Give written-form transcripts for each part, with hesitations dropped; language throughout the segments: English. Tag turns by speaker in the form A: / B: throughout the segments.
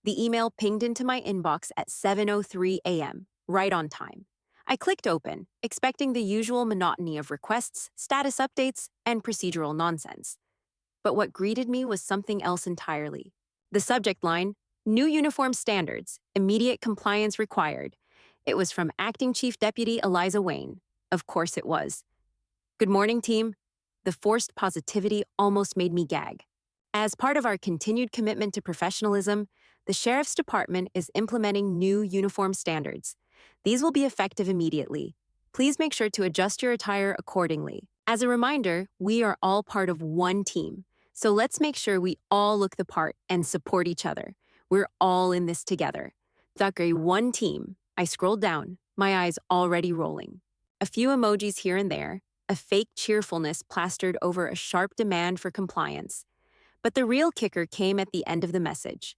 A: The email pinged into my inbox at 7:03 a.m., right on time. I clicked open, expecting the usual monotony of requests, status updates, and procedural nonsense. But what greeted me was something else entirely. The subject line, New Uniform Standards, Immediate Compliance Required. It was from Acting Chief Deputy Eliza Wayne. Of course it was. Good morning, team. The forced positivity almost made me gag. As part of our continued commitment to professionalism, the Sheriff's Department is implementing new uniform standards. These will be effective immediately. Please make sure to adjust your attire accordingly. As a reminder, we are all part of one team, so let's make sure we all look the part and support each other. We're all in this together. Thackeray, one team. I scrolled down, my eyes already rolling. A few emojis here and there, a fake cheerfulness plastered over a sharp demand for compliance. But the real kicker came at the end of the message.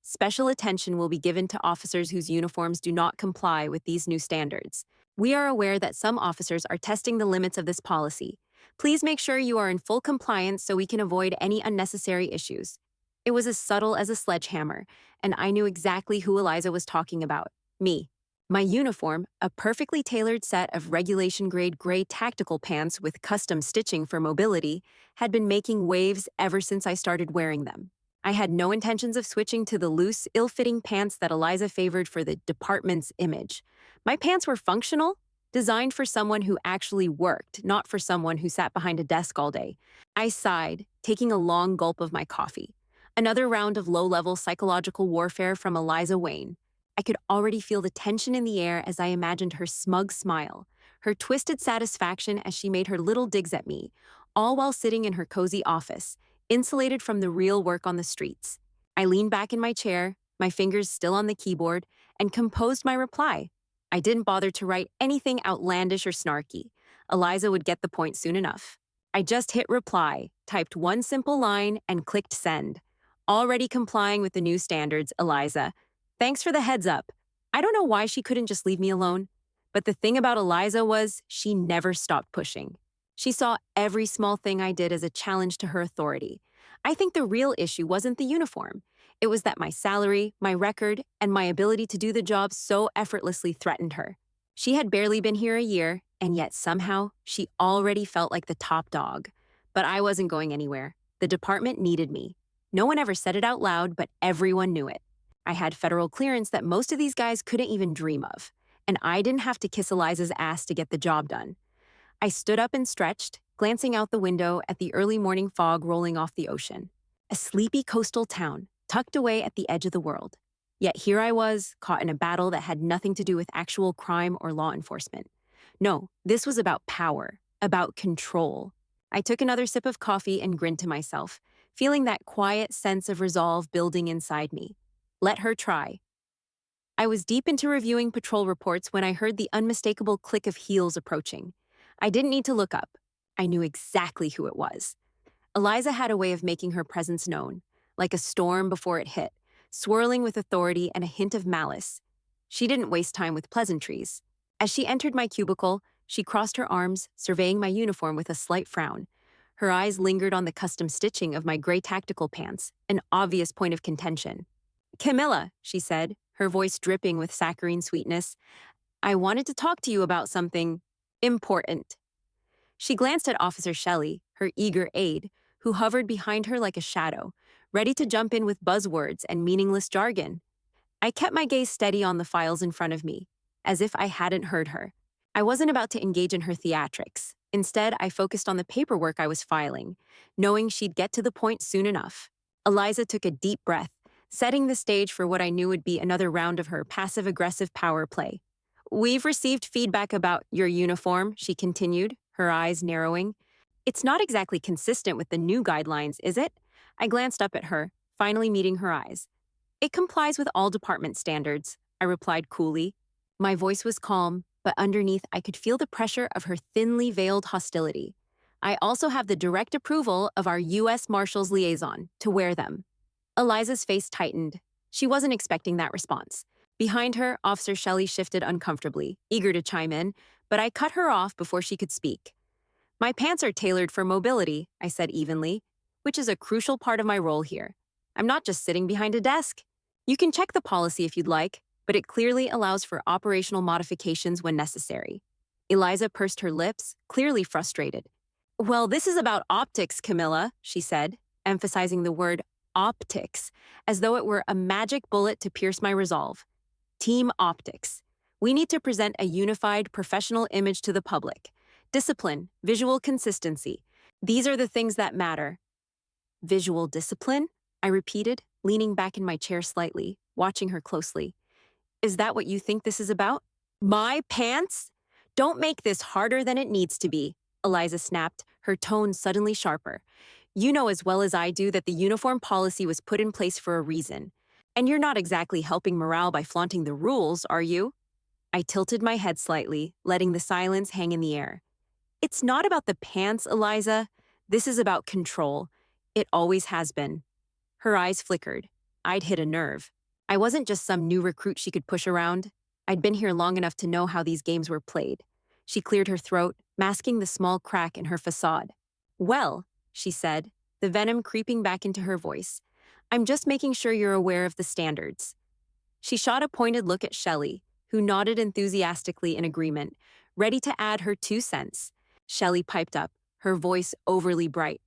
A: Special attention will be given to officers whose uniforms do not comply with these new standards. We are aware that some officers are testing the limits of this policy. Please make sure you are in full compliance so we can avoid any unnecessary issues. It was as subtle as a sledgehammer, and I knew exactly who Eliza was talking about. Me. My uniform, a perfectly tailored set of regulation-grade gray tactical pants with custom stitching for mobility, had been making waves ever since I started wearing them. I had no intentions of switching to the loose, ill-fitting pants that Eliza favored for the department's image. My pants were functional, designed for someone who actually worked, not for someone who sat behind a desk all day. I sighed, taking a long gulp of my coffee. Another round of low-level psychological warfare from Eliza Wayne. I could already feel the tension in the air as I imagined her smug smile, her twisted satisfaction as she made her little digs at me, all while sitting in her cozy office, insulated from the real work on the streets. I leaned back in my chair, my fingers still on the keyboard, and composed my reply. I didn't bother to write anything outlandish or snarky. Eliza would get the point soon enough. I just hit reply, typed one simple line, and clicked send. Already complying with the new standards, Eliza. Thanks for the heads up. I don't know why she couldn't just leave me alone, but the thing about Eliza was she never stopped pushing. She saw every small thing I did as a challenge to her authority. I think the real issue wasn't the uniform. It was that my salary, my record, and my ability to do the job so effortlessly threatened her. She had barely been here a year, and yet somehow she already felt like the top dog. But I wasn't going anywhere. The department needed me. No one ever said it out loud, but everyone knew it. I had federal clearance that most of these guys couldn't even dream of, and I didn't have to kiss Eliza's ass to get the job done. I stood up and stretched, glancing out the window at the early morning fog rolling off the ocean. A sleepy coastal town, tucked away at the edge of the world. Yet here I was, caught in a battle that had nothing to do with actual crime or law enforcement. No, this was about power, about control. I took another sip of coffee and grinned to myself, feeling that quiet sense of resolve building inside me. Let her try. I was deep into reviewing patrol reports when I heard the unmistakable click of heels approaching. I didn't need to look up. I knew exactly who it was. Eliza had a way of making her presence known, like a storm before it hit, swirling with authority and a hint of malice. She didn't waste time with pleasantries. As she entered my cubicle, she crossed her arms, surveying my uniform with a slight frown. Her eyes lingered on the custom stitching of my gray tactical pants, an obvious point of contention. "Camilla," she said, her voice dripping with saccharine sweetness, "I wanted to talk to you about something important." She glanced at Officer Shelley, her eager aide, who hovered behind her like a shadow, ready to jump in with buzzwords and meaningless jargon. I kept my gaze steady on the files in front of me, as if I hadn't heard her. I wasn't about to engage in her theatrics. Instead, I focused on the paperwork I was filing, knowing she'd get to the point soon enough. Eliza took a deep breath, setting the stage for what I knew would be another round of her passive-aggressive power play. "We've received feedback about your uniform," she continued, her eyes narrowing. "It's not exactly consistent with the new guidelines, is it?" I glanced up at her, finally meeting her eyes. "It complies with all department standards," I replied coolly. My voice was calm, but underneath I could feel the pressure of her thinly veiled hostility. "I also have the direct approval of our U.S. Marshals liaison to wear them." Eliza's face tightened. She wasn't expecting that response. Behind her, Officer Shelley shifted uncomfortably, eager to chime in, but I cut her off before she could speak. "My pants are tailored for mobility," I said evenly, "which is a crucial part of my role here. I'm not just sitting behind a desk." You can check the policy if you'd like, but it clearly allows for operational modifications when necessary. Eliza pursed her lips, clearly frustrated. Well, this is about optics, Camilla, she said, emphasizing the word optics, as though it were a magic bullet to pierce my resolve. Team optics. We need to present a unified, professional image to the public. Discipline, visual consistency. These are the things that matter. Visual discipline? I repeated, leaning back in my chair slightly, watching her closely. Is that what you think this is about? My pants? Don't make this harder than it needs to be, Eliza snapped, her tone suddenly sharper. You know as well as I do that the uniform policy was put in place for a reason. And you're not exactly helping morale by flaunting the rules, are you? I tilted my head slightly, letting the silence hang in the air. It's not about the pants, Eliza. This is about control. It always has been. Her eyes flickered. I'd hit a nerve. I wasn't just some new recruit she could push around. I'd been here long enough to know how these games were played. She cleared her throat, masking the small crack in her facade. Well, she said, the venom creeping back into her voice, I'm just making sure you're aware of the standards. She shot a pointed look at Shelley, who nodded enthusiastically in agreement, ready to add her 2 cents. Shelley piped up, her voice overly bright.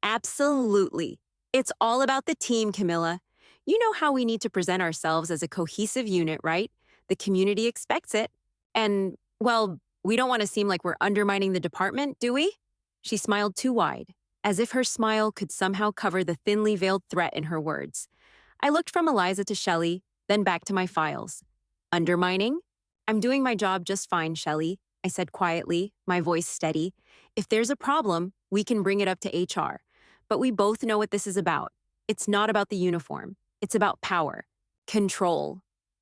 A: Absolutely. It's all about the team, Camilla. You know how we need to present ourselves as a cohesive unit, right? The community expects it. And, well, we don't want to seem like we're undermining the department, do we? She smiled too wide, as if her smile could somehow cover the thinly veiled threat in her words. I looked from Eliza to Shelley, then back to my files. Undermining? I'm doing my job just fine, Shelley, I said quietly, my voice steady. If there's a problem, we can bring it up to HR. But we both know what this is about. It's not about the uniform. It's about power. Control.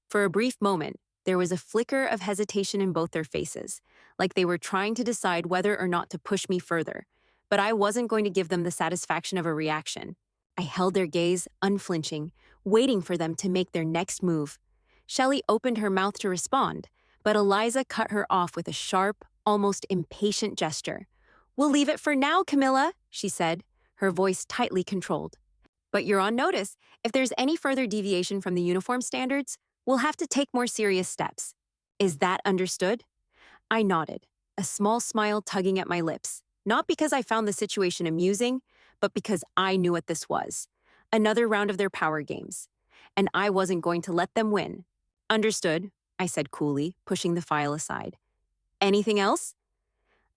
A: For a brief moment, there was a flicker of hesitation in both their faces, like they were trying to decide whether or not to push me further. But I wasn't going to give them the satisfaction of a reaction. I held their gaze, unflinching, waiting for them to make their next move. Shelley opened her mouth to respond, but Eliza cut her off with a sharp, almost impatient gesture. We'll leave it for now, Camilla, she said, her voice tightly controlled. But you're on notice. If there's any further deviation from the uniform standards, we'll have to take more serious steps. Is that understood? I nodded, a small smile tugging at my lips, not because I found the situation amusing, but because I knew what this was. Another round of their power games. And I wasn't going to let them win. Understood, I said coolly, pushing the file aside. Anything else?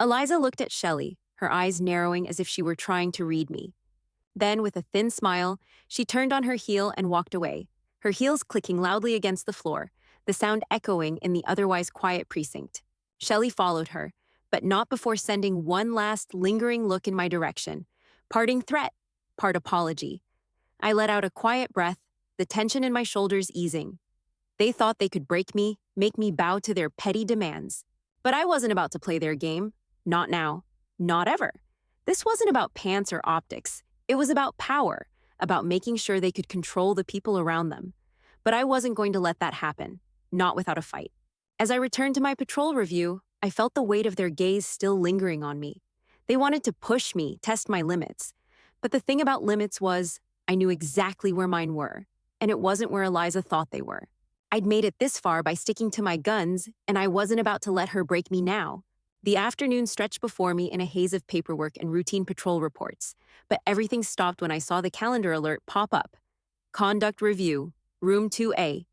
A: Eliza looked at Shelley, her eyes narrowing as if she were trying to read me. Then, with a thin smile, she turned on her heel and walked away, her heels clicking loudly against the floor, the sound echoing in the otherwise quiet precinct. Shelley followed her, but not before sending one last lingering look in my direction, parting threat, part apology. I let out a quiet breath, the tension in my shoulders easing. They thought they could break me, make me bow to their petty demands. But I wasn't about to play their game. Not now. Not ever. This wasn't about pants or optics. It was about power, about making sure they could control the people around them. But I wasn't going to let that happen, not without a fight. As I returned to my patrol review, I felt the weight of their gaze still lingering on me. They wanted to push me, test my limits. But the thing about limits was, I knew exactly where mine were, and it wasn't where Eliza thought they were. I'd made it this far by sticking to my guns, and I wasn't about to let her break me now. The afternoon stretched before me in a haze of paperwork and routine patrol reports, but everything stopped when I saw the calendar alert pop up. Conduct Review, Room 2A.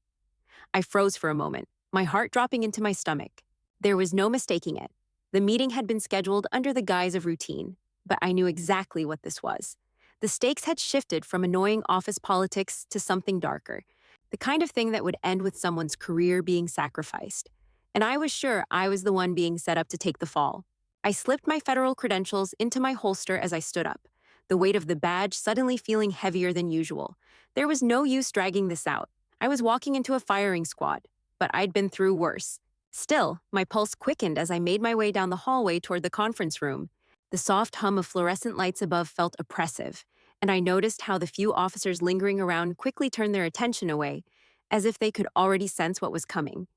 A: I froze for a moment, my heart dropping into my stomach. There was no mistaking it. The meeting had been scheduled under the guise of routine, but I knew exactly what this was. The stakes had shifted from annoying office politics to something darker, the kind of thing that would end with someone's career being sacrificed. And I was sure I was the one being set up to take the fall. I slipped my federal credentials into my holster as I stood up, the weight of the badge suddenly feeling heavier than usual. There was no use dragging this out. I was walking into a firing squad, but I'd been through worse. Still, my pulse quickened as I made my way down the hallway toward the conference room. The soft hum of fluorescent lights above felt oppressive, and I noticed how the few officers lingering around quickly turned their attention away, as if they could already sense what was coming.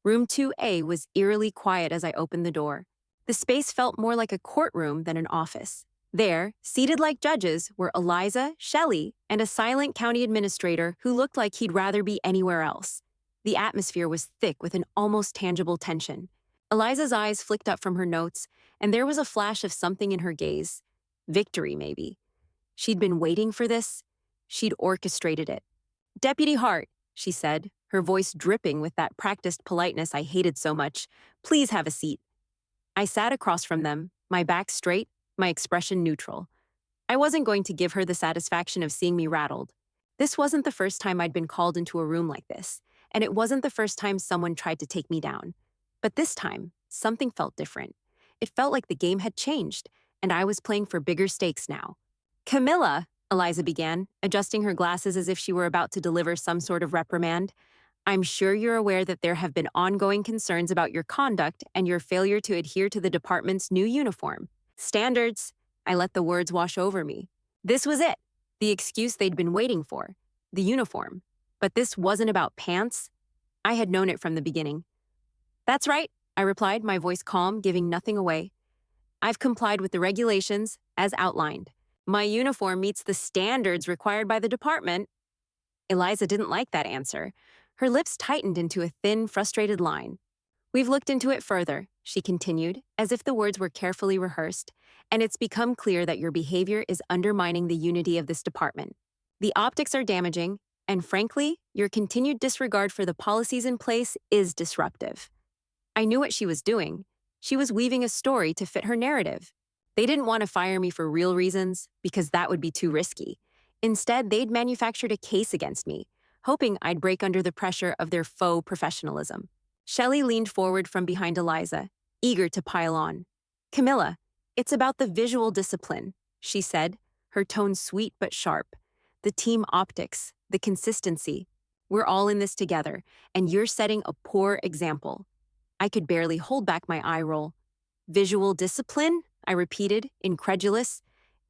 A: Room 2A was eerily quiet as I opened the door. The space felt more like a courtroom than an office. There, seated like judges, were Eliza, Shelley, and a silent county administrator who looked like he'd rather be anywhere else. The atmosphere was thick with an almost tangible tension. Eliza's eyes flicked up from her notes, and there was a flash of something in her gaze. Victory, maybe. She'd been waiting for this. She'd orchestrated it. "Deputy Hart," she said, her voice dripping with that practiced politeness I hated so much. "Please have a seat." I sat across from them, my back straight, my expression neutral. I wasn't going to give her the satisfaction of seeing me rattled. This wasn't the first time I'd been called into a room like this, and it wasn't the first time someone tried to take me down. But this time, something felt different. It felt like the game had changed, and I was playing for bigger stakes now. "Camilla," Eliza began, adjusting her glasses as if she were about to deliver some sort of reprimand, "I'm sure you're aware that there have been ongoing concerns about your conduct and your failure to adhere to the department's new uniform. Standards." I let the words wash over me. This was it, the excuse they'd been waiting for, the uniform. But this wasn't about pants. I had known it from the beginning. "That's right," I replied, my voice calm, giving nothing away. "I've complied with the regulations, as outlined. My uniform meets the standards required by the department." Eliza didn't like that answer. Her lips tightened into a thin, frustrated line. "We've looked into it further," she continued, as if the words were carefully rehearsed, "and it's become clear that your behavior is undermining the unity of this department. The optics are damaging, and frankly, your continued disregard for the policies in place is disruptive." I knew what she was doing. She was weaving a story to fit her narrative. They didn't want to fire me for real reasons, because that would be too risky. Instead, they'd manufactured a case against me, hoping I'd break under the pressure of their faux professionalism. Shelley leaned forward from behind Eliza, eager to pile on. "Camilla, it's about the visual discipline," she said, her tone sweet but sharp. "The team optics, the consistency. We're all in this together, and you're setting a poor example." I could barely hold back my eye roll. "Visual discipline?" I repeated, incredulous.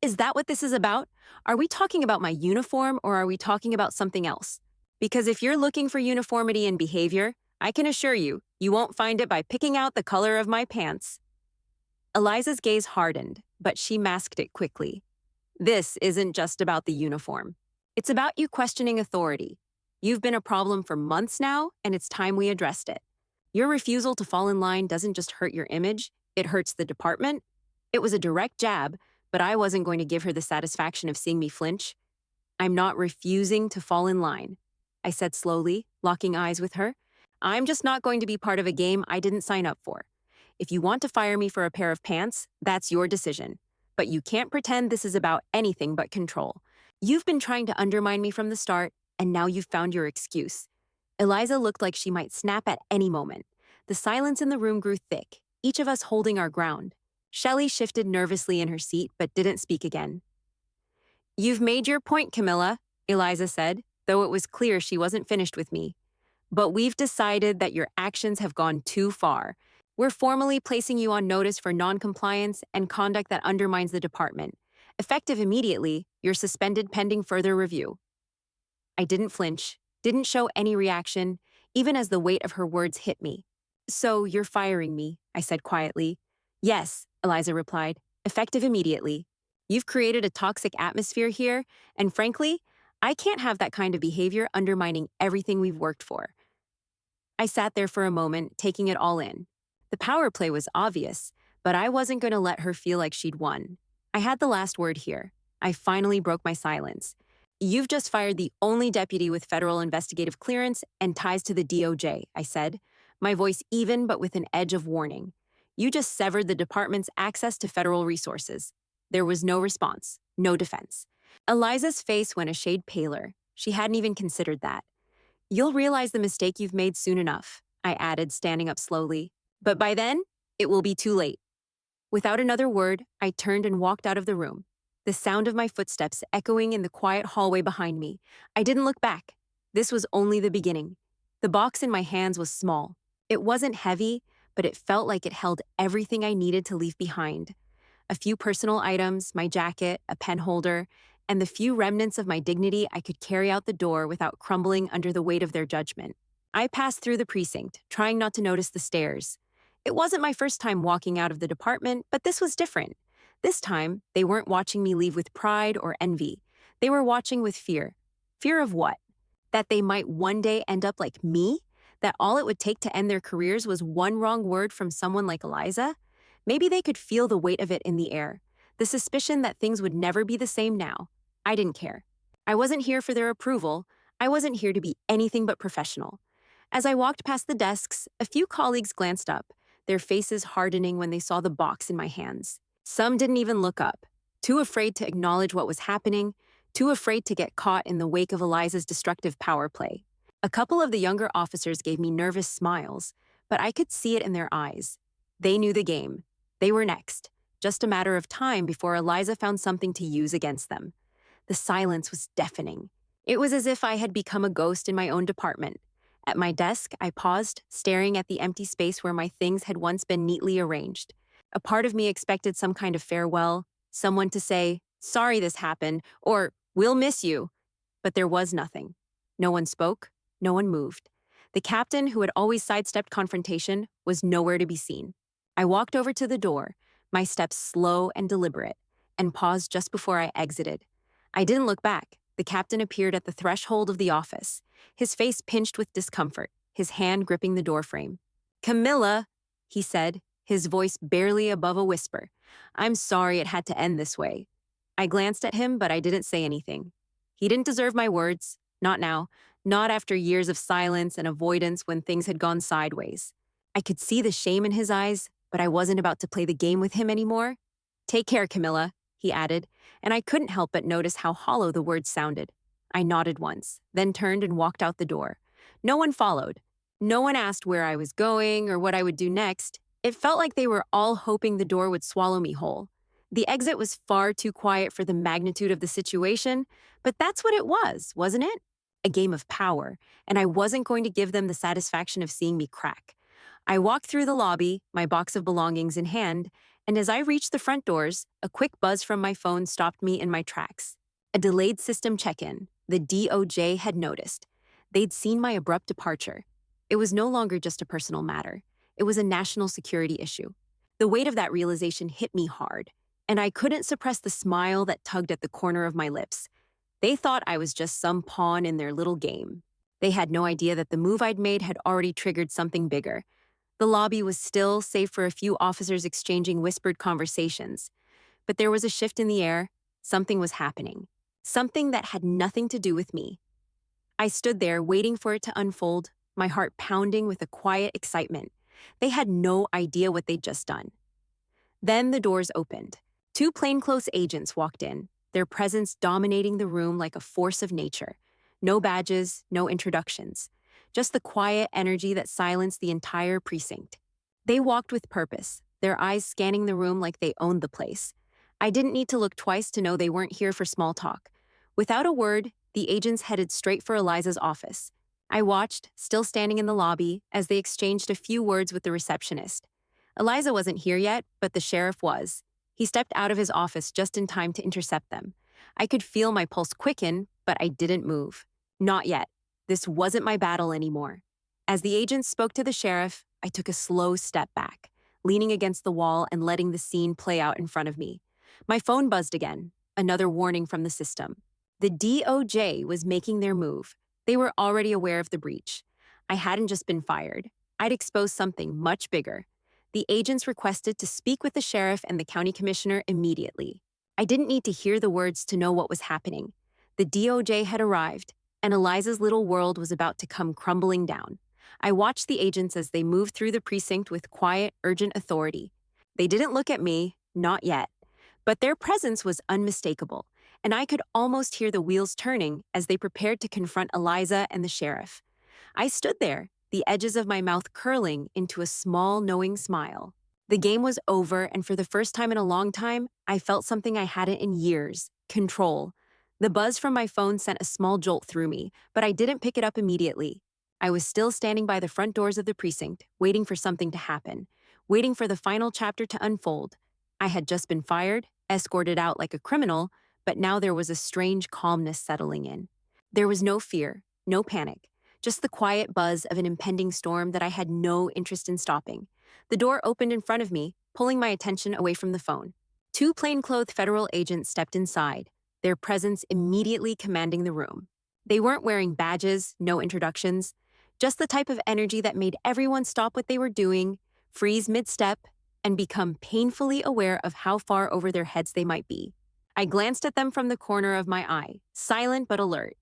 A: "Is that what this is about? Are we talking about my uniform, or are we talking about something else? Because if you're looking for uniformity in behavior, I can assure you, you won't find it by picking out the color of my pants." Eliza's gaze hardened, but she masked it quickly. "This isn't just about the uniform. It's about you questioning authority. You've been a problem for months now, and it's time we addressed it. Your refusal to fall in line doesn't just hurt your image, it hurts the department." It was a direct jab, but I wasn't going to give her the satisfaction of seeing me flinch. "I'm not refusing to fall in line," I said slowly, locking eyes with her. "I'm just not going to be part of a game I didn't sign up for. If you want to fire me for a pair of pants, that's your decision. But you can't pretend this is about anything but control. You've been trying to undermine me from the start, and now you've found your excuse." Eliza looked like she might snap at any moment. The silence in the room grew thick, each of us holding our ground. Shelley shifted nervously in her seat but didn't speak again. "You've made your point, Camilla," Eliza said, though it was clear she wasn't finished with me. "But we've decided that your actions have gone too far. We're formally placing you on notice for noncompliance and conduct that undermines the department. Effective immediately, you're suspended pending further review." I didn't flinch, didn't show any reaction, even as the weight of her words hit me. "So you're firing me," I said quietly. "Yes," Eliza replied, "effective immediately. You've created a toxic atmosphere here, and frankly, I can't have that kind of behavior undermining everything we've worked for." I sat there for a moment, taking it all in. The power play was obvious, but I wasn't going to let her feel like she'd won. I had the last word here. I finally broke my silence. "You've just fired the only deputy with federal investigative clearance and ties to the DOJ, I said, my voice even but with an edge of warning. "You just severed the department's access to federal resources." There was no response, no defense. Eliza's face went a shade paler. She hadn't even considered that. "You'll realize the mistake you've made soon enough," I added, standing up slowly. "But by then, it will be too late." Without another word, I turned and walked out of the room, the sound of my footsteps echoing in the quiet hallway behind me. I didn't look back. This was only the beginning. The box in my hands was small. It wasn't heavy, but it felt like it held everything I needed to leave behind. A few personal items, my jacket, a pen holder, and the few remnants of my dignity I could carry out the door without crumbling under the weight of their judgment. I passed through the precinct, trying not to notice the stares. It wasn't my first time walking out of the department, but this was different. This time, they weren't watching me leave with pride or envy. They were watching with fear. Fear of what? That they might one day end up like me? That all it would take to end their careers was one wrong word from someone like Eliza? Maybe they could feel the weight of it in the air, the suspicion that things would never be the same now. I didn't care. I wasn't here for their approval. I wasn't here to be anything but professional. As I walked past the desks, a few colleagues glanced up, their faces hardening when they saw the box in my hands. Some didn't even look up, too afraid to acknowledge what was happening, too afraid to get caught in the wake of Eliza's destructive power play. A couple of the younger officers gave me nervous smiles, but I could see it in their eyes. They knew the game. They were next. Just a matter of time before Eliza found something to use against them. The silence was deafening. It was as if I had become a ghost in my own department. At my desk, I paused, staring at the empty space where my things had once been neatly arranged. A part of me expected some kind of farewell, someone to say, "Sorry this happened," or "We'll miss you." But there was nothing. No one spoke, no one moved. The captain, who had always sidestepped confrontation, was nowhere to be seen. I walked over to the door, my steps slow and deliberate, and paused just before I exited. I didn't look back. The captain appeared at the threshold of the office, his face pinched with discomfort, his hand gripping the doorframe. "Camilla," he said, his voice barely above a whisper. "I'm sorry it had to end this way." I glanced at him, but I didn't say anything. He didn't deserve my words. Not now. Not after years of silence and avoidance when things had gone sideways. I could see the shame in his eyes, but I wasn't about to play the game with him anymore. "Take care, Camilla," he added, and I couldn't help but notice how hollow the words sounded. I nodded once, then turned and walked out the door. No one followed. No one asked where I was going or what I would do next. It felt like they were all hoping the door would swallow me whole. The exit was far too quiet for the magnitude of the situation, but that's what it was, wasn't it? A game of power, and I wasn't going to give them the satisfaction of seeing me crack. I walked through the lobby, my box of belongings in hand, and as I reached the front doors, a quick buzz from my phone stopped me in my tracks. A delayed system check-in. The DOJ had noticed. They'd seen my abrupt departure. It was no longer just a personal matter. It was a national security issue. The weight of that realization hit me hard, and I couldn't suppress the smile that tugged at the corner of my lips. They thought I was just some pawn in their little game. They had no idea that the move I'd made had already triggered something bigger. The lobby was still, save for a few officers exchanging whispered conversations. But there was a shift in the air. Something was happening. Something that had nothing to do with me. I stood there waiting for it to unfold, my heart pounding with a quiet excitement. They had no idea what they'd just done. Then the doors opened. Two plainclothes agents walked in, their presence dominating the room like a force of nature. No badges, no introductions. Just the quiet energy that silenced the entire precinct. They walked with purpose, their eyes scanning the room like they owned the place. I didn't need to look twice to know they weren't here for small talk. Without a word, the agents headed straight for Eliza's office. I watched, still standing in the lobby, as they exchanged a few words with the receptionist. Eliza wasn't here yet, but the sheriff was. He stepped out of his office just in time to intercept them. I could feel my pulse quicken, but I didn't move. Not yet. This wasn't my battle anymore. As the agents spoke to the sheriff, I took a slow step back, leaning against the wall and letting the scene play out in front of me. My phone buzzed again, another warning from the system. The DOJ was making their move. They were already aware of the breach. I hadn't just been fired. I'd exposed something much bigger. The agents requested to speak with the sheriff and the county commissioner immediately. I didn't need to hear the words to know what was happening. The DOJ had arrived, and Eliza's little world was about to come crumbling down. I watched the agents as they moved through the precinct with quiet, urgent authority. They didn't look at me, not yet. But their presence was unmistakable, and I could almost hear the wheels turning as they prepared to confront Eliza and the sheriff. I stood there, the edges of my mouth curling into a small, knowing smile. The game was over, and for the first time in a long time, I felt something I hadn't in years: control. The buzz from my phone sent a small jolt through me, but I didn't pick it up immediately. I was still standing by the front doors of the precinct, waiting for something to happen, waiting for the final chapter to unfold. I had just been fired, escorted out like a criminal, but now there was a strange calmness settling in. There was no fear, no panic, just the quiet buzz of an impending storm that I had no interest in stopping. The door opened in front of me, pulling my attention away from the phone. Two plainclothes federal agents stepped inside, their presence immediately commanding the room. They weren't wearing badges, no introductions, just the type of energy that made everyone stop what they were doing, freeze mid-step, and become painfully aware of how far over their heads they might be. I glanced at them from the corner of my eye, silent but alert.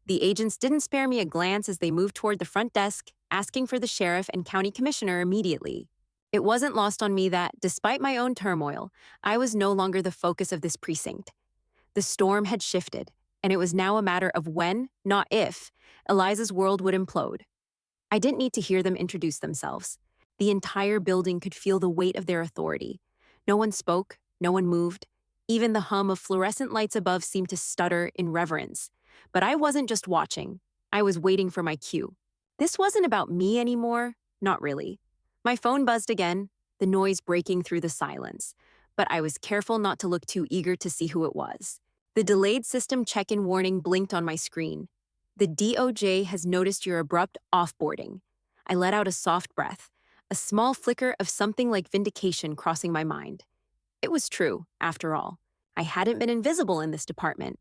A: The agents didn't spare me a glance as they moved toward the front desk, asking for the sheriff and county commissioner immediately. It wasn't lost on me that, despite my own turmoil, I was no longer the focus of this precinct. The storm had shifted, and it was now a matter of when, not if, Eliza's world would implode. I didn't need to hear them introduce themselves. The entire building could feel the weight of their authority. No one spoke, no one moved. Even the hum of fluorescent lights above seemed to stutter in reverence. But I wasn't just watching. I was waiting for my cue. This wasn't about me anymore, not really. My phone buzzed again, the noise breaking through the silence. But I was careful not to look too eager to see who it was. The delayed system check-in warning blinked on my screen. The DOJ has noticed your abrupt offboarding. I let out a soft breath, a small flicker of something like vindication crossing my mind. It was true, after all. I hadn't been invisible in this department.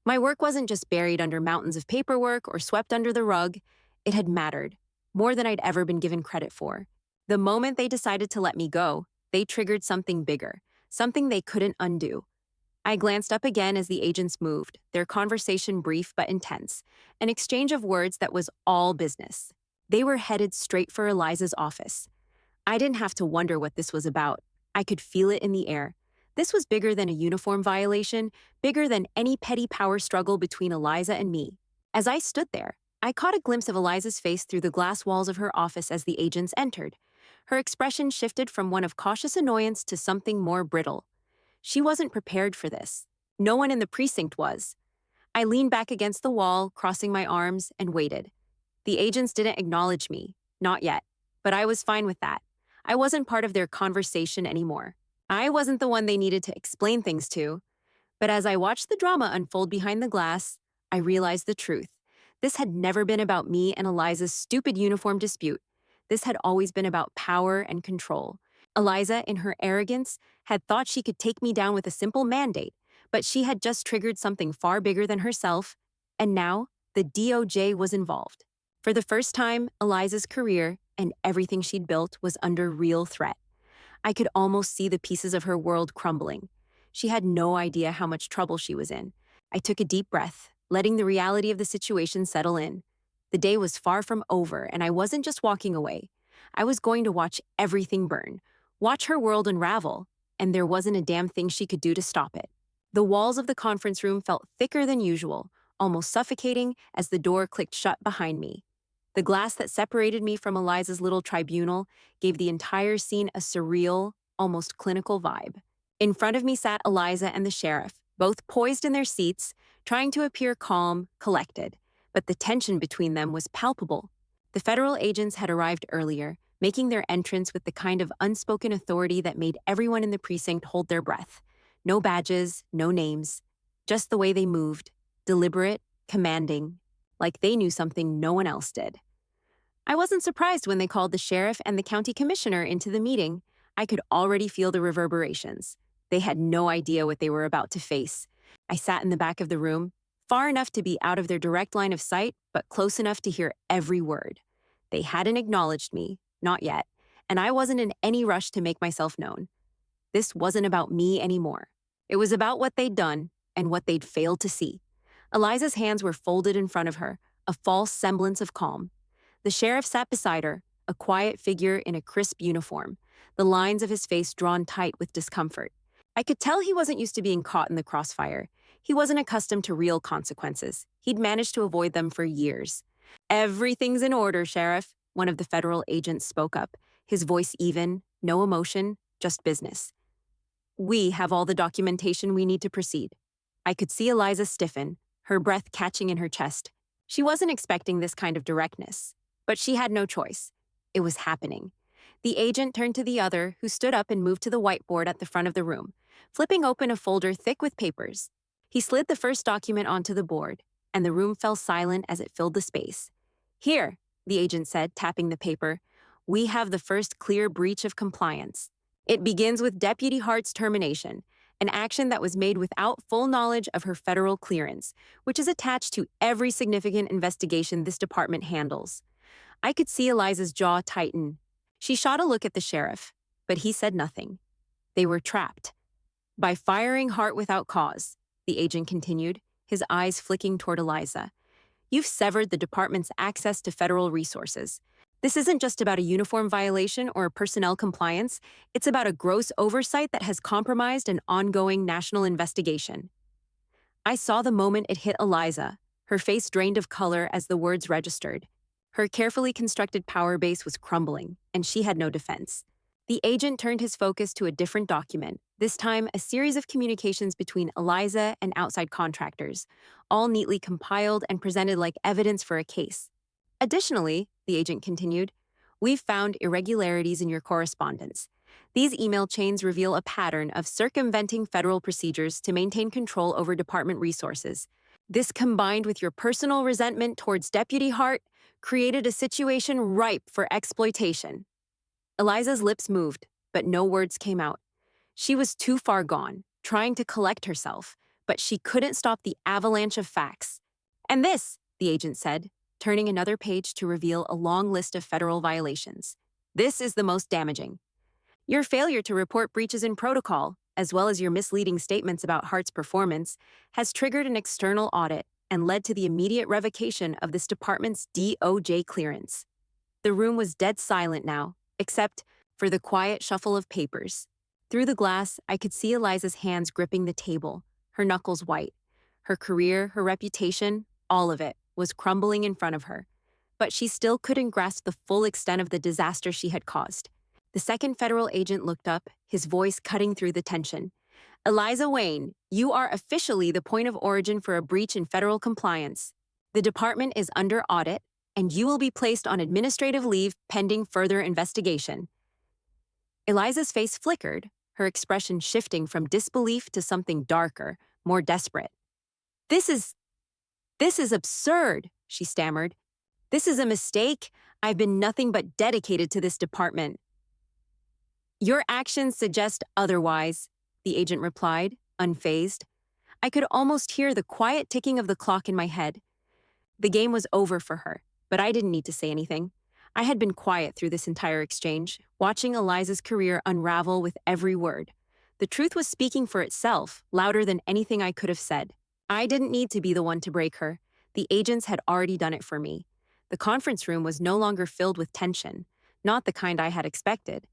A: My work wasn't just buried under mountains of paperwork or swept under the rug. It had mattered, more than I'd ever been given credit for. The moment they decided to let me go, they triggered something bigger, something they couldn't undo. I glanced up again as the agents moved, their conversation brief but intense, an exchange of words that was all business. They were headed straight for Eliza's office. I didn't have to wonder what this was about. I could feel it in the air. This was bigger than a uniform violation, bigger than any petty power struggle between Eliza and me. As I stood there, I caught a glimpse of Eliza's face through the glass walls of her office as the agents entered. Her expression shifted from one of cautious annoyance to something more brittle. She wasn't prepared for this. No one in the precinct was. I leaned back against the wall, crossing my arms, and waited. The agents didn't acknowledge me, not yet, but I was fine with that. I wasn't part of their conversation anymore. I wasn't the one they needed to explain things to. But as I watched the drama unfold behind the glass, I realized the truth. This had never been about me and Eliza's stupid uniform dispute. This had always been about power and control. Eliza, in her arrogance, had thought she could take me down with a simple mandate, but she had just triggered something far bigger than herself, and now the DOJ was involved. For the first time, Eliza's career and everything she'd built was under real threat. I could almost see the pieces of her world crumbling. She had no idea how much trouble she was in. I took a deep breath, letting the reality of the situation settle in. The day was far from over, and I wasn't just walking away. I was going to watch everything burn, watch her world unravel, and there wasn't a damn thing she could do to stop it. The walls of the conference room felt thicker than usual, almost suffocating as the door clicked shut behind me. The glass that separated me from Eliza's little tribunal gave the entire scene a surreal, almost clinical vibe. In front of me sat Eliza and the sheriff, both poised in their seats, trying to appear calm, collected. But the tension between them was palpable. The federal agents had arrived earlier, making their entrance with the kind of unspoken authority that made everyone in the precinct hold their breath. No badges, no names, just the way they moved, deliberate, commanding, like they knew something no one else did. I wasn't surprised when they called the sheriff and the county commissioner into the meeting. I could already feel the reverberations. They had no idea what they were about to face. I sat in the back of the room, far enough to be out of their direct line of sight, but close enough to hear every word. They hadn't acknowledged me, not yet, and I wasn't in any rush to make myself known. This wasn't about me anymore. It was about what they'd done and what they'd failed to see. Eliza's hands were folded in front of her, a false semblance of calm. The sheriff sat beside her, a quiet figure in a crisp uniform, the lines of his face drawn tight with discomfort. I could tell he wasn't used to being caught in the crossfire. He wasn't accustomed to real consequences. He'd managed to avoid them for years. "Everything's in order, Sheriff," one of the federal agents spoke up, his voice even, no emotion, just business. "We have all the documentation we need to proceed." I could see Eliza stiffen, her breath catching in her chest. She wasn't expecting this kind of directness, but she had no choice. It was happening. The agent turned to the other, who stood up and moved to the whiteboard at the front of the room, flipping open a folder thick with papers. He slid the first document onto the board, and the room fell silent as it filled the space. "Here," the agent said, tapping the paper, "we have the first clear breach of compliance. It begins with Deputy Hart's termination, an action that was made without full knowledge of her federal clearance, which is attached to every significant investigation this department handles. I could see Eliza's jaw tighten. She shot a look at the sheriff, but he said nothing. They were trapped. By firing Hart without cause, the agent continued, his eyes flicking toward Eliza. You've severed the department's access to federal resources. This isn't just about a uniform violation or personnel compliance, it's about a gross oversight that has compromised an ongoing national investigation. I saw the moment it hit Eliza. Her face drained of color as the words registered. Her carefully constructed power base was crumbling, and she had no defense. The agent turned his focus to a different document, this time a series of communications between Eliza and outside contractors, all neatly compiled and presented like evidence for a case. Additionally, the agent continued, we've found irregularities in your correspondence. These email chains reveal a pattern of circumventing federal procedures to maintain control over department resources. This, combined with your personal resentment towards Deputy Hart, created a situation ripe for exploitation. Eliza's lips moved, but no words came out. She was too far gone, trying to collect herself, but she couldn't stop the avalanche of facts. And this, the agent said, turning another page to reveal a long list of federal violations. This is the most damaging. Your failure to report breaches in protocol, as well as your misleading statements about Hart's performance, has triggered an external audit and led to the immediate revocation of this department's DOJ clearance. The room was dead silent now, except for the quiet shuffle of papers. Through the glass, I could see Eliza's hands gripping the table, her knuckles white. Her career, her reputation, all of it was crumbling in front of her. But she still couldn't grasp the full extent of the disaster she had caused. The second federal agent looked up, his voice cutting through the tension. Eliza Wayne, you are officially the point of origin for a breach in federal compliance. The department is under audit, and you will be placed on administrative leave pending further investigation. Eliza's face flickered, her expression shifting from disbelief to something darker, more desperate. This is absurd, she stammered. This is a mistake. I've been nothing but dedicated to this department. Your actions suggest otherwise, the agent replied, unfazed. I could almost hear the quiet ticking of the clock in my head. The game was over for her, but I didn't need to say anything. I had been quiet through this entire exchange, watching Eliza's career unravel with every word. The truth was speaking for itself, louder than anything I could have said. I didn't need to be the one to break her. The agents had already done it for me. The conference room was no longer filled with tension, not the kind I had expected.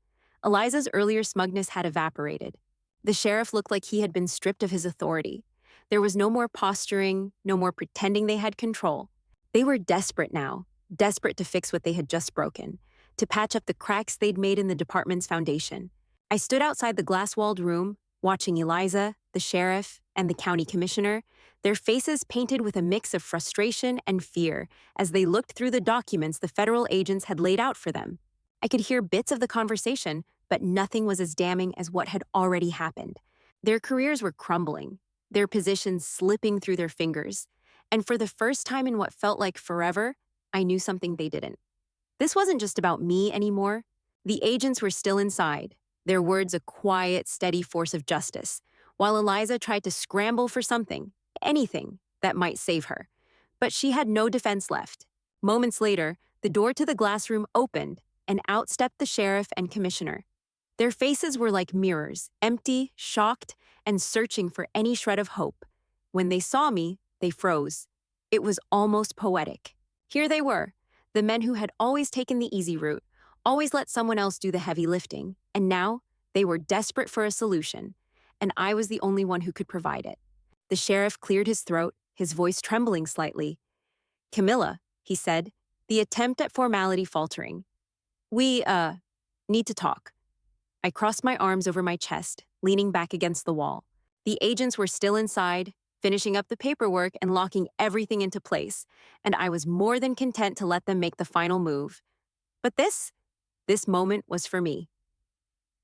A: Eliza's earlier smugness had evaporated. The sheriff looked like he had been stripped of his authority. There was no more posturing, no more pretending they had control. They were desperate now, desperate to fix what they had just broken, to patch up the cracks they'd made in the department's foundation. I stood outside the glass-walled room, watching Eliza, the sheriff, and the county commissioner, their faces painted with a mix of frustration and fear as they looked through the documents the federal agents had laid out for them. I could hear bits of the conversation, but nothing was as damning as what had already happened. Their careers were crumbling, their positions slipping through their fingers, and for the first time in what felt like forever, I knew something they didn't. This wasn't just about me anymore. The agents were still inside, their words a quiet, steady force of justice, while Eliza tried to scramble for something, anything, that might save her. But she had no defense left. Moments later, the door to the glass room opened, and out stepped the sheriff and commissioner. Their faces were like mirrors, empty, shocked, and searching for any shred of hope. When they saw me, they froze. It was almost poetic. Here they were, the men who had always taken the easy route, always let someone else do the heavy lifting, and now they were desperate for a solution, and I was the only one who could provide it. The sheriff cleared his throat, his voice trembling slightly. Camilla, he said, the attempt at formality faltering. We, need to talk. I crossed my arms over my chest, leaning back against the wall. The agents were still inside, finishing up the paperwork and locking everything into place, and I was more than content to let them make the final move. But this moment was for me.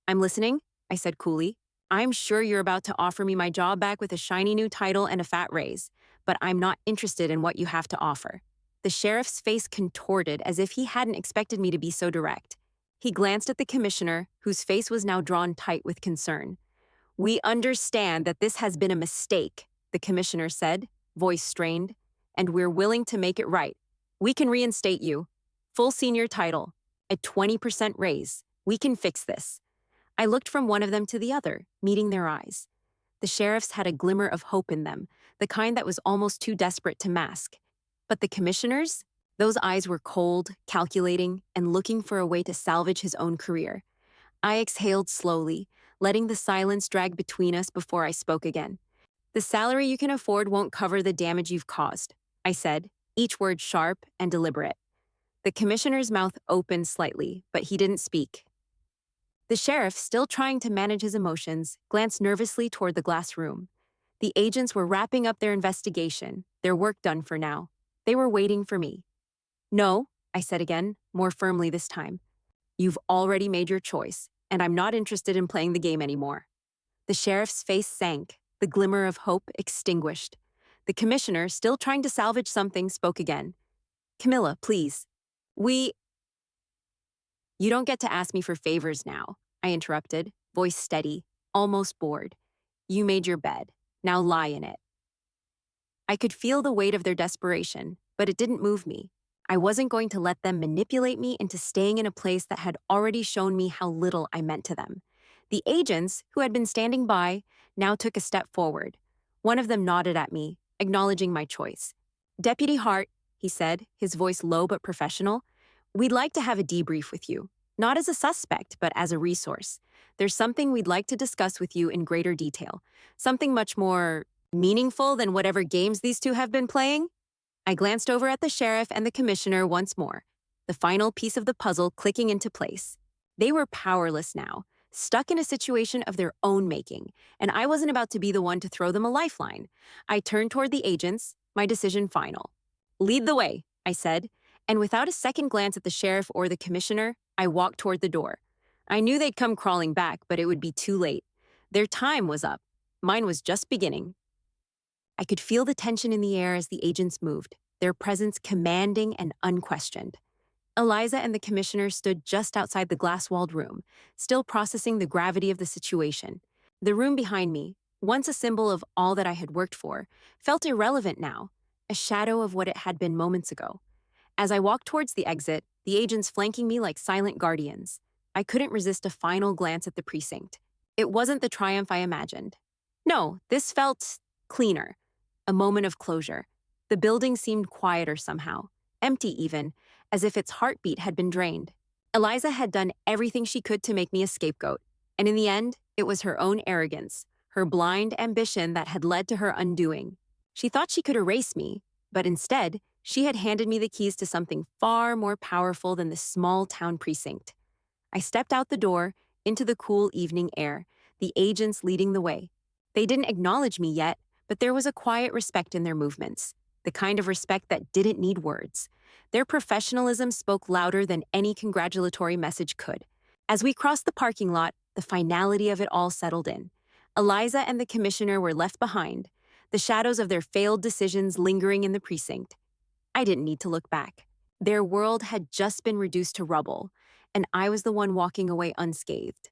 A: I'm listening, I said coolly. I'm sure you're about to offer me my job back with a shiny new title and a fat raise, but I'm not interested in what you have to offer. The sheriff's face contorted as if he hadn't expected me to be so direct. He glanced at the commissioner, whose face was now drawn tight with concern. We understand that this has been a mistake, the commissioner said, voice strained, and we're willing to make it right. We can reinstate you. Full senior title. A 20% raise. We can fix this. I looked from one of them to the other, meeting their eyes. The sheriffs had a glimmer of hope in them, the kind that was almost too desperate to mask. But the commissioner's? Those eyes were cold, calculating, and looking for a way to salvage his own career. I exhaled slowly, letting the silence drag between us before I spoke again. The salary you can afford won't cover the damage you've caused, I said, each word sharp and deliberate. The commissioner's mouth opened slightly, but he didn't speak. The sheriff, still trying to manage his emotions, glanced nervously toward the glass room. The agents were wrapping up their investigation, their work done for now. They were waiting for me. No, I said again, more firmly this time. You've already made your choice, and I'm not interested in playing the game anymore. The sheriff's face sank, the glimmer of hope extinguished. The commissioner, still trying to salvage something, spoke again. Camilla, please. You don't get to ask me for favors now, I interrupted, voice steady, almost bored. You made your bed. Now lie in it. I could feel the weight of their desperation, but it didn't move me. I wasn't going to let them manipulate me into staying in a place that had already shown me how little I meant to them. The agents, who had been standing by, now took a step forward. One of them nodded at me, acknowledging my choice. Deputy Hart, he said, his voice low but professional, we'd like to have a debrief with you. Not as a suspect, but as a resource. There's something we'd like to discuss with you in greater detail. Something much more meaningful than whatever games these two have been playing. I glanced over at the sheriff and the commissioner once more, the final piece of the puzzle clicking into place. They were powerless now, stuck in a situation of their own making, and I wasn't about to be the one to throw them a lifeline. I turned toward the agents, my decision final. Lead the way, I said, and without a second glance at the sheriff or the commissioner, I walked toward the door. I knew they'd come crawling back, but it would be too late. Their time was up. Mine was just beginning. I could feel the tension in the air as the agents moved, their presence commanding and unquestioned. Eliza and the commissioner stood just outside the glass-walled room, still processing the gravity of the situation. The room behind me, once a symbol of all that I had worked for, felt irrelevant now, a shadow of what it had been moments ago. As I walked towards the exit, the agents flanking me like silent guardians, I couldn't resist a final glance at the precinct. It wasn't the triumph I imagined. No, this felt cleaner. A moment of closure. The building seemed quieter somehow, empty even, as if its heartbeat had been drained. Eliza had done everything she could to make me a scapegoat, and in the end, it was her own arrogance, her blind ambition that had led to her undoing. She thought she could erase me, but instead, she had handed me the keys to something far more powerful than the small-town precinct. I stepped out the door, into the cool evening air, the agents leading the way. They didn't acknowledge me yet, but there was a quiet respect in their movements, the kind of respect that didn't need words. Their professionalism spoke louder than any congratulatory message could. As we crossed the parking lot, the finality of it all settled in. Eliza and the commissioner were left behind, the shadows of their failed decisions lingering in the precinct. I didn't need to look back. Their world had just been reduced to rubble, and I was the one walking away unscathed.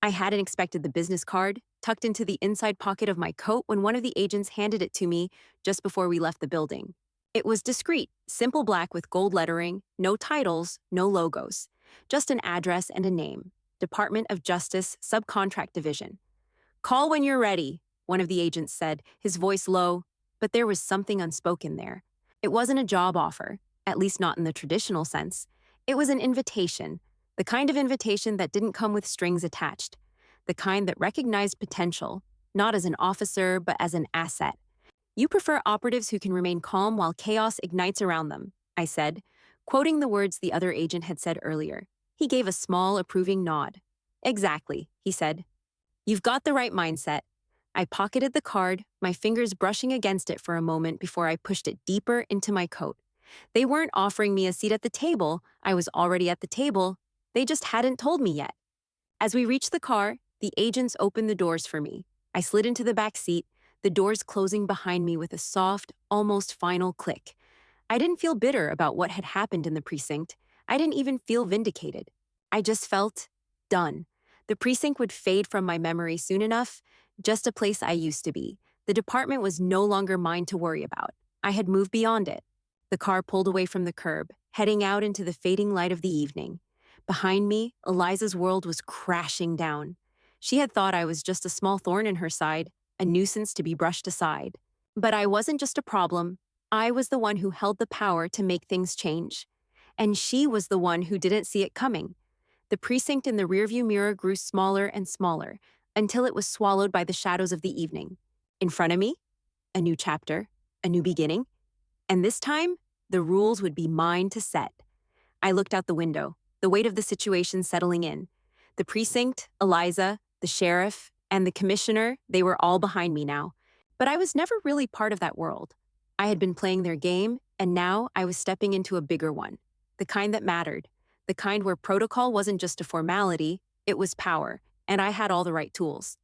A: I hadn't expected the business card, tucked into the inside pocket of my coat when one of the agents handed it to me just before we left the building. It was discreet, simple black with gold lettering, no titles, no logos, just an address and a name, Department of Justice, Subcontract Division. Call when you're ready, one of the agents said, his voice low, but there was something unspoken there. It wasn't a job offer, at least not in the traditional sense. It was an invitation, the kind of invitation that didn't come with strings attached, the kind that recognized potential, not as an officer, but as an asset. You prefer operatives who can remain calm while chaos ignites around them, I said, quoting the words the other agent had said earlier. He gave a small, approving nod. Exactly, he said. You've got the right mindset. I pocketed the card, my fingers brushing against it for a moment before I pushed it deeper into my coat. They weren't offering me a seat at the table. I was already at the table. They just hadn't told me yet. As we reached the car, the agents opened the doors for me. I slid into the back seat, the doors closing behind me with a soft, almost final click. I didn't feel bitter about what had happened in the precinct. I didn't even feel vindicated. I just felt done. The precinct would fade from my memory soon enough, just a place I used to be. The department was no longer mine to worry about. I had moved beyond it. The car pulled away from the curb, heading out into the fading light of the evening. Behind me, Eliza's world was crashing down. She had thought I was just a small thorn in her side, a nuisance to be brushed aside. But I wasn't just a problem. I was the one who held the power to make things change. And she was the one who didn't see it coming. The precinct in the rearview mirror grew smaller and smaller until it was swallowed by the shadows of the evening. In front of me, a new chapter, a new beginning. And this time, the rules would be mine to set. I looked out the window, the weight of the situation settling in. The precinct, Eliza, the sheriff, and the commissioner, they were all behind me now. But I was never really part of that world. I had been playing their game, and now I was stepping into a bigger one. The kind that mattered. The kind where protocol wasn't just a formality, it was power, and I had all the right tools.